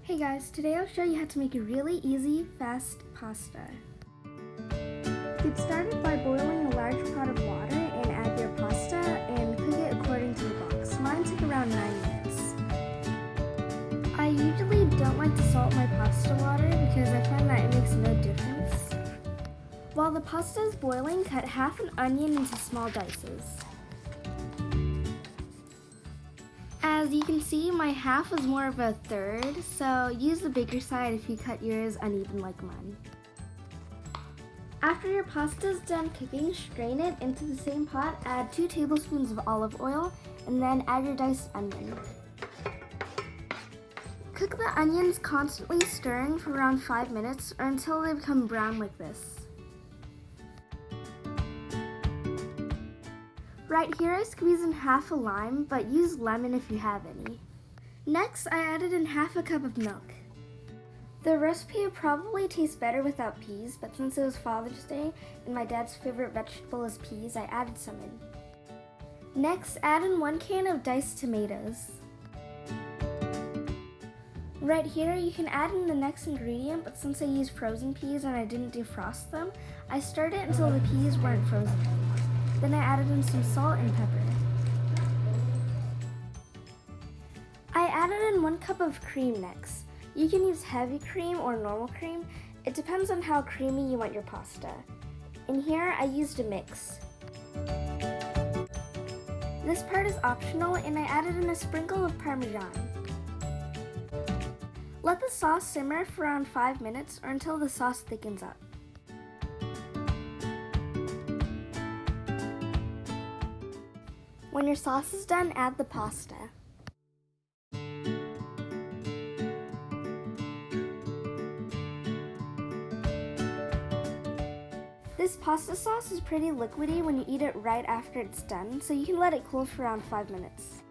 Hey guys, today I'll show you how to make a really easy, fast pasta. Get started by boiling a large pot of water and add your pasta and cook it according to the box. Mine took around 9 minutes. I usually don't like to salt my pasta water because I find that it makes no difference. While the pasta is boiling, cut half an onion into small dices. As you can see, my half was more of a third, so use the bigger side if you cut yours uneven like mine. After your pasta is done cooking, strain it into the same pot, add 2 tablespoons of olive oil, and then add your diced onion. Cook the onions constantly stirring for around 5 minutes or until they become brown like this. Right here I squeeze in half a lime, but use lemon if you have any. Next, I added in half a cup of milk. The recipe would probably taste better without peas, but since it was Father's Day and my dad's favorite vegetable is peas, I added some in. Next, add in 1 can of diced tomatoes. Right here, you can add in the next ingredient, but since I used frozen peas and I didn't defrost them, I stirred it until the peas weren't frozen. Then I added in some salt and pepper. I added in 1 cup of cream next. You can use heavy cream or normal cream. It depends on how creamy you want your pasta. In here, I used a mix. This part is optional and I added in a sprinkle of Parmesan. Let the sauce simmer for around 5 minutes or until the sauce thickens up. When your sauce is done, add the pasta. This pasta sauce is pretty liquidy when you eat it right after it's done, so you can let it cool for around 5 minutes.